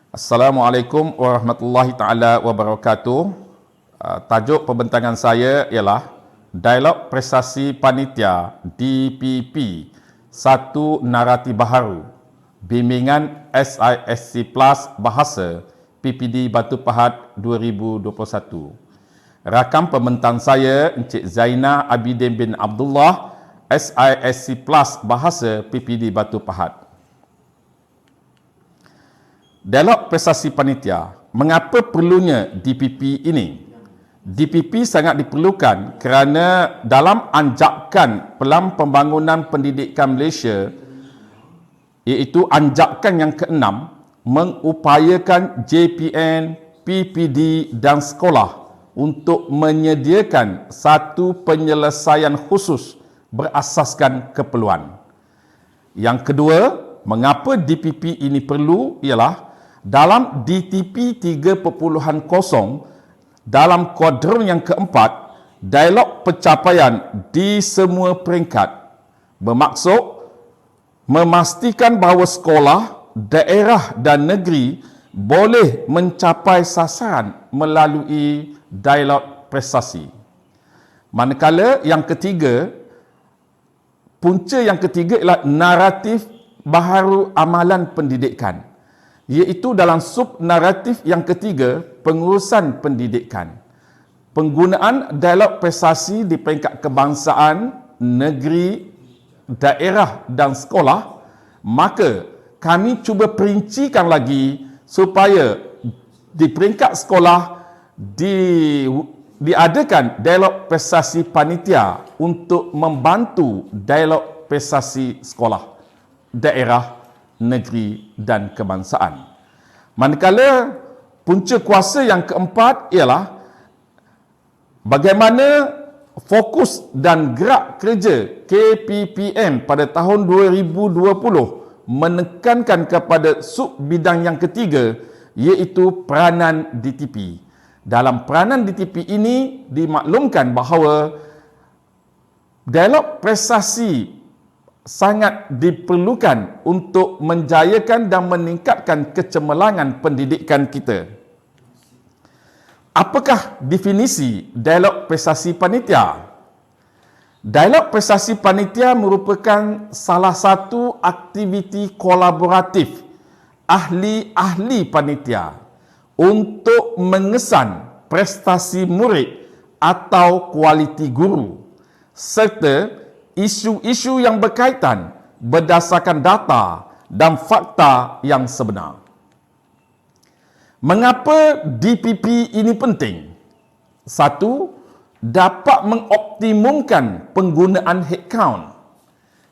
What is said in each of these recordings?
Assalamualaikum warahmatullahi taala wabarakatuh. Tajuk pembentangan saya ialah Dialog Prestasi Panitia DPP, satu narasi baharu, bimbingan SISC Plus Bahasa PPD Batu Pahat 2021. Rakam pembentang saya Encik Zainah Abidin bin Abdullah, SISC Plus Bahasa PPD Batu Pahat. Dialog Prestasi Panitia. Mengapa perlunya DPP ini? DPP sangat diperlukan kerana dalam anjakan Pelan Pembangunan Pendidikan Malaysia, iaitu anjakan yang ke-6, mengupayakan JPN, PPD dan sekolah untuk menyediakan satu penyelesaian khusus berasaskan keperluan. Yang kedua, mengapa DPP ini perlu ialah dalam DTP 3.0, dalam kuadran yang keempat, dialog pencapaian di semua peringkat, bermaksud memastikan bahawa sekolah, daerah dan negeri boleh mencapai sasaran melalui dialog prestasi. Manakala yang ketiga, punca yang ketiga ialah naratif baharu amalan pendidikan, iaitu dalam sub naratif yang ketiga, pengurusan pendidikan. Penggunaan dialog prestasi di peringkat kebangsaan, negeri, daerah dan sekolah, maka kami cuba perincikan lagi supaya di peringkat sekolah diadakan dialog prestasi panitia untuk membantu dialog prestasi sekolah, daerah, negeri dan kebangsaan. Manakala punca kuasa yang keempat ialah bagaimana fokus dan gerak kerja KPPM pada tahun 2020 menekankan kepada sub bidang yang ketiga, iaitu peranan DTP. Dalam peranan DTP ini dimaklumkan bahawa dialog prestasi sangat diperlukan untuk menjayakan dan meningkatkan kecemerlangan pendidikan kita. Apakah definisi dialog prestasi panitia? Dialog prestasi panitia merupakan salah satu aktiviti kolaboratif ahli-ahli panitia untuk mengesan prestasi murid atau kualiti guru, serta isu-isu yang berkaitan berdasarkan data dan fakta yang sebenar. Mengapa DPP ini penting? Satu, dapat mengoptimumkan penggunaan headcount.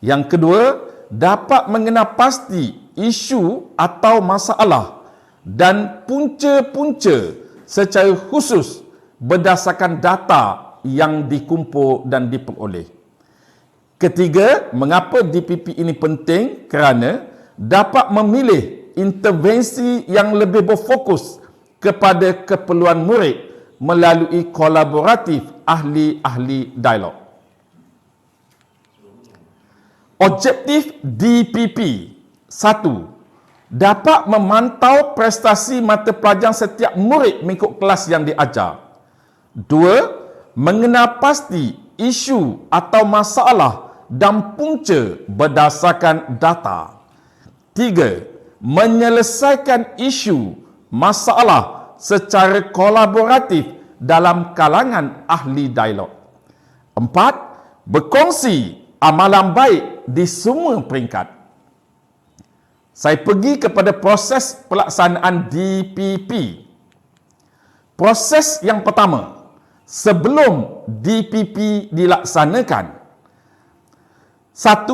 Yang kedua, dapat mengenal pasti isu atau masalah dan punca-punca secara khusus berdasarkan data yang dikumpul dan diperoleh. Ketiga, mengapa DPP ini penting? Kerana dapat memilih intervensi yang lebih berfokus kepada keperluan murid melalui kolaboratif ahli-ahli dialog. Objektif DPP: 1. Dapat memantau prestasi mata pelajaran setiap murid mengikut kelas yang diajar. 2. Mengenal pasti isu atau masalah dan punca berdasarkan data. 3. Menyelesaikan isu, masalah secara kolaboratif dalam kalangan ahli dialog. 4. Berkongsi amalan baik di semua peringkat. Saya pergi kepada proses pelaksanaan DPP. Proses yang pertama, sebelum DPP dilaksanakan. 1.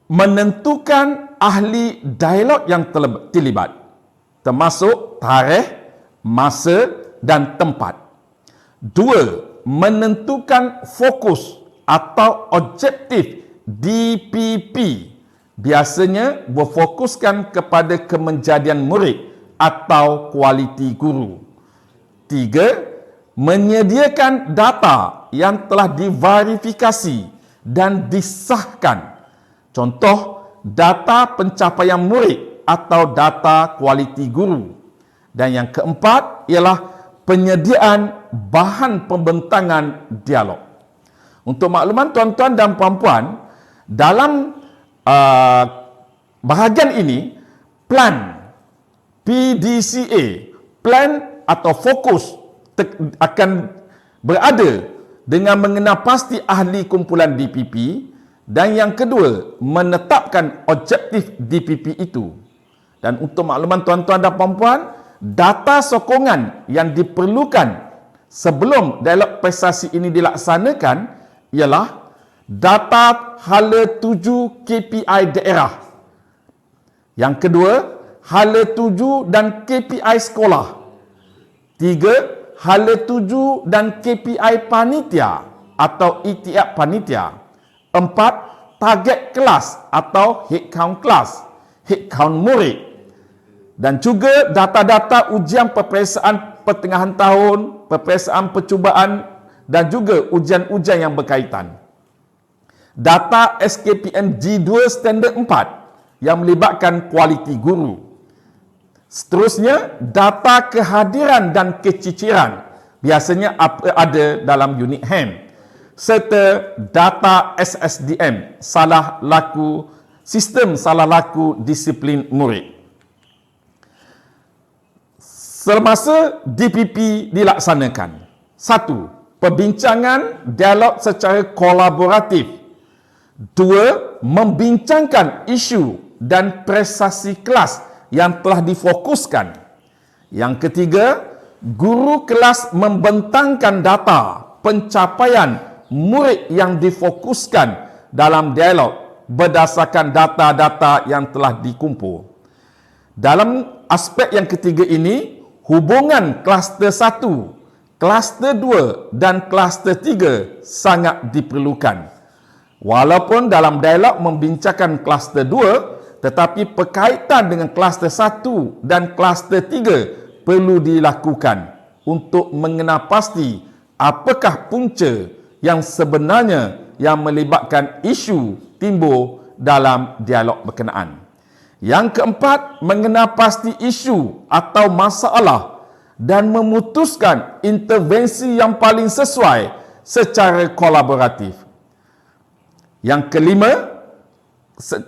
Menentukan ahli dialog yang terlibat, termasuk tarikh, masa dan tempat. 2. Menentukan fokus atau objektif DPP, biasanya berfokuskan kepada kemenjadian murid atau kualiti guru. 3. Menyediakan data yang telah diverifikasi dan disahkan. Contoh, data pencapaian murid atau data kualiti guru. Dan yang keempat ialah penyediaan bahan pembentangan dialog. Untuk makluman tuan-tuan dan puan-puan, dalam bahagian ini, plan PDCA, plan atau fokus akan berada dengan mengenal pasti ahli kumpulan DPP, dan yang kedua, menetapkan objektif DPP itu. Dan untuk makluman tuan-tuan dan puan-puan, data sokongan yang diperlukan sebelum dialog prestasi ini dilaksanakan ialah data hala 7 KPI daerah. Yang kedua, hala 7 dan KPI sekolah. 3, hala 7 dan KPI panitia atau itiak panitia. 4, target kelas atau headcount kelas, headcount murid. Dan juga data-data ujian peperiksaan pertengahan tahun, peperiksaan percubaan dan juga ujian-ujian yang berkaitan. Data SKPM G2 Standard 4 yang melibatkan kualiti guru. Seterusnya, data kehadiran dan keciciran, biasanya ada dalam unit HAM, serta data SSDM, sistem salah laku disiplin murid. Semasa DPP dilaksanakan, 1. Perbincangan dialog secara kolaboratif. 2. Membincangkan isu dan prestasi kelas yang telah difokuskan. Yang ketiga, guru kelas membentangkan data pencapaian murid yang difokuskan dalam dialog berdasarkan data-data yang telah dikumpul. Dalam aspek yang ketiga ini, hubungan kluster 1, kluster 2 dan kluster 3 sangat diperlukan. Walaupun dalam dialog membincangkan kluster 2, tetapi berkaitan dengan kluster 1 dan kluster 3 perlu dilakukan untuk mengenal pasti apakah punca yang sebenarnya yang melibatkan isu timbul dalam dialog berkenaan. Yang keempat, mengenal pasti isu atau masalah dan memutuskan intervensi yang paling sesuai secara kolaboratif. Yang kelima,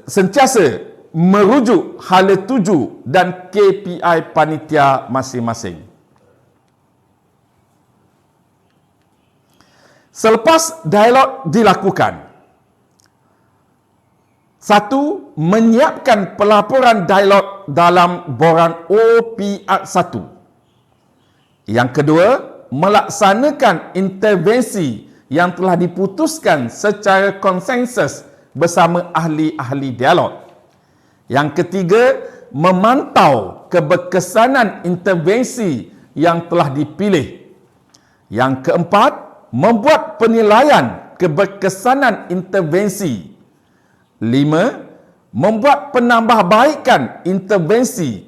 sentiasa merujuk hala 7 dan KPI panitia masing-masing. Selepas dialog dilakukan, 1. Menyiapkan pelaporan dialog dalam borang OPR1. Yang kedua, melaksanakan intervensi yang telah diputuskan secara konsensus bersama ahli-ahli dialog. Yang ketiga, memantau keberkesanan intervensi yang telah dipilih. Yang keempat, membuat penilaian keberkesanan intervensi. 5. Membuat penambahbaikan intervensi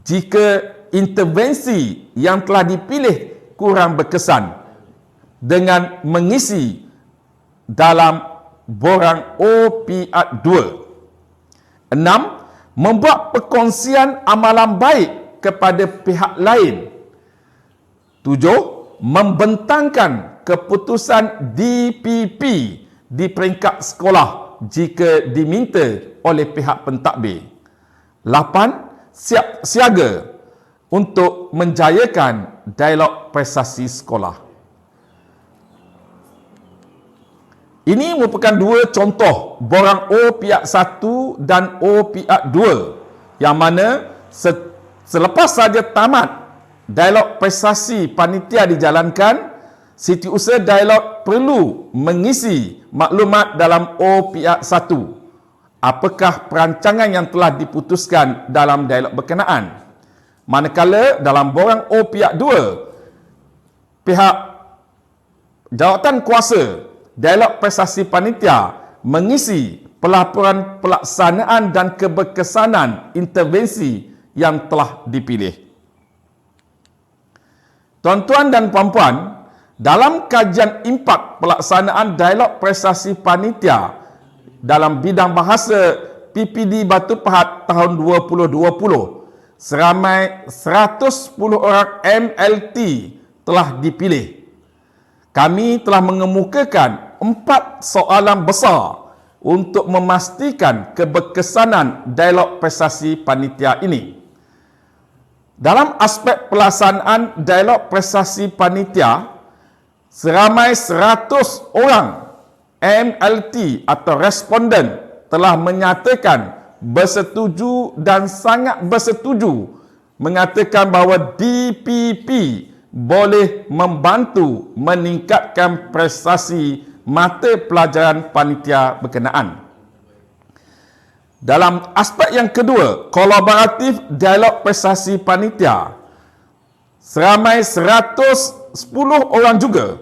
jika intervensi yang telah dipilih kurang berkesan dengan mengisi dalam borang OPR2. 6. Membuat perkongsian amalan baik kepada pihak lain. 7. Membentangkan keputusan DPP di peringkat sekolah jika diminta oleh pihak pentadbir. 8. Siap siaga untuk menjayakan dialog prestasi sekolah. Ini merupakan dua contoh borang OPR1 dan OPR2 yang mana selepas saja tamat dialog prestasi panitia dijalankan, Setiausaha Dialog perlu mengisi maklumat dalam OPR1. Apakah perancangan yang telah diputuskan dalam dialog berkenaan? Manakala dalam borang OPR2, pihak jawatan kuasa dialog prestasi panitia mengisi pelaporan pelaksanaan dan keberkesanan intervensi yang telah dipilih. Tuan-tuan dan puan-puan, dalam kajian impak pelaksanaan dialog prestasi panitia dalam bidang bahasa PPD Batu Pahat tahun 2020, seramai 110 orang MLT telah dipilih. Kami telah mengemukakan 4 soalan besar untuk memastikan keberkesanan dialog prestasi panitia ini. Dalam aspek pelaksanaan dialog prestasi panitia, seramai 100 orang MLT atau responden telah menyatakan bersetuju dan sangat bersetuju mengatakan bahawa DPP boleh membantu meningkatkan prestasi mata pelajaran panitia berkenaan. Dalam aspek yang kedua, kolaboratif dialog prestasi panitia, seramai 110 orang juga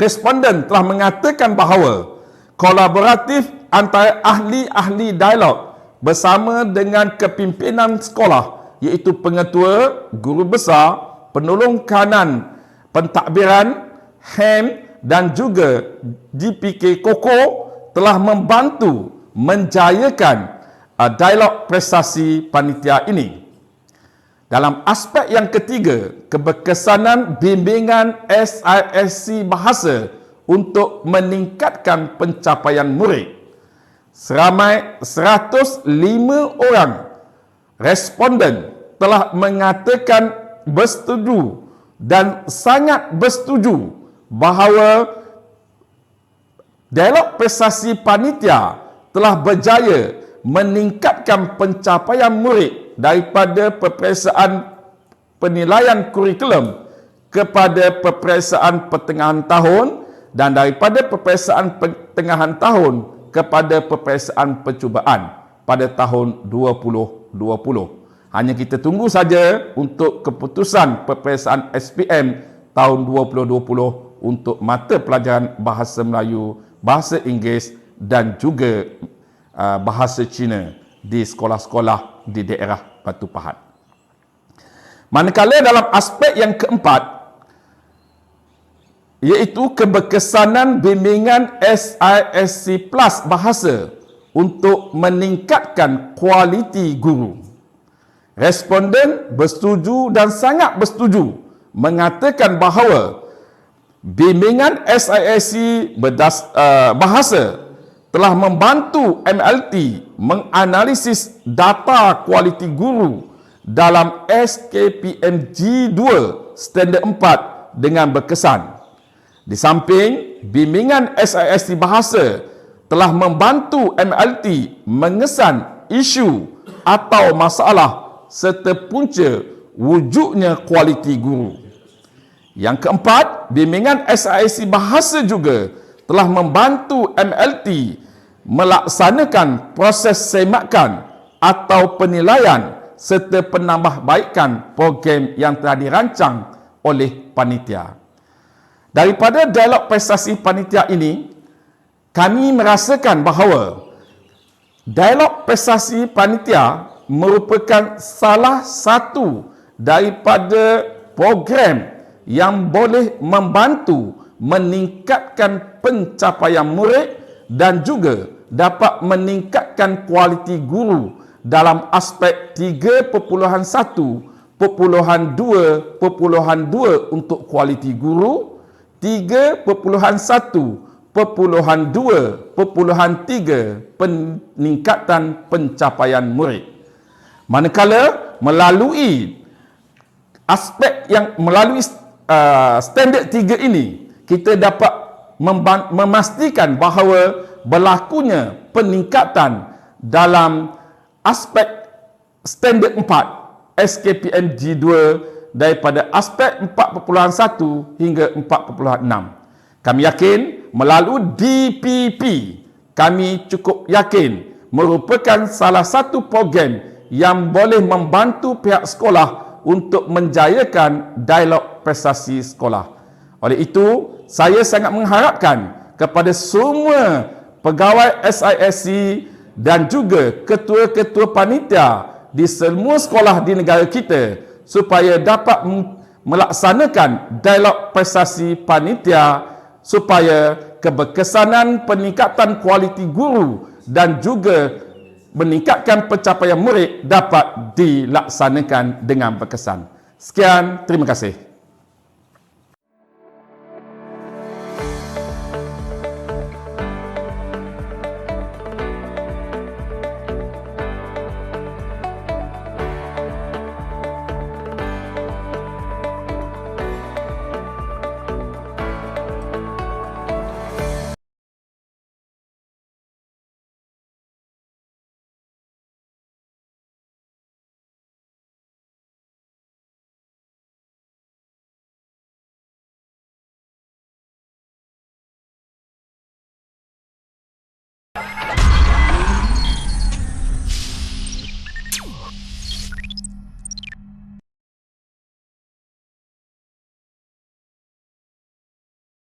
responden telah mengatakan bahawa kolaboratif antara ahli-ahli dialog bersama dengan kepimpinan sekolah, iaitu pengetua, guru besar, penolong kanan, pentadbiran, HAM dan juga GPK Koko telah membantu menjayakan dialog prestasi panitia ini. Dalam aspek yang ketiga, keberkesanan bimbingan SISC Bahasa untuk meningkatkan pencapaian murid. Seramai 105 orang responden telah mengatakan bersetuju dan sangat bersetuju bahawa dialog prestasi panitia telah berjaya meningkatkan pencapaian murid daripada peperiksaan penilaian kurikulum kepada peperiksaan pertengahan tahun dan daripada peperiksaan pertengahan tahun kepada peperiksaan percubaan pada tahun 2020. Hanya kita tunggu saja untuk keputusan peperiksaan SPM tahun 2020 untuk mata pelajaran Bahasa Melayu, Bahasa Inggeris dan juga Bahasa Cina di sekolah-sekolah di daerah Batu Pahat. Manakala dalam aspek yang keempat, iaitu keberkesanan bimbingan SISC Plus Bahasa untuk meningkatkan kualiti guru. Responden bersetuju dan sangat bersetuju mengatakan bahawa bimbingan SISC Bahasa telah membantu MLT menganalisis data kualiti guru dalam SKPM G2 Standard 4 dengan berkesan. Di samping, bimbingan SISC Bahasa telah membantu MLT mengesan isu atau masalah serta punca wujudnya kualiti guru. Yang keempat, bimbingan SISC Bahasa juga telah membantu MLT melaksanakan proses semakan atau penilaian serta penambahbaikan program yang telah dirancang oleh panitia. Daripada dialog prestasi panitia ini, kami merasakan bahawa dialog prestasi panitia merupakan salah satu daripada program yang boleh membantu meningkatkan pencapaian murid dan juga dapat meningkatkan kualiti guru dalam aspek 3.1.2.2 untuk kualiti guru, 3.1.2.3 peningkatan pencapaian murid. Manakala melalui standard 3 ini, kita dapat memastikan bahawa berlakunya peningkatan dalam aspek standard 4 SKPM G2 daripada aspek 4.1 hingga 4.6. Kami yakin melalui DPP, kami cukup yakin merupakan salah satu program yang boleh membantu pihak sekolah untuk menjayakan dialog prestasi sekolah. Oleh itu, saya sangat mengharapkan kepada semua pegawai SISC dan juga ketua-ketua panitia di semua sekolah di negara kita supaya dapat melaksanakan dialog prestasi panitia supaya keberkesanan peningkatan kualiti guru dan juga meningkatkan pencapaian murid dapat dilaksanakan dengan berkesan. Sekian, terima kasih.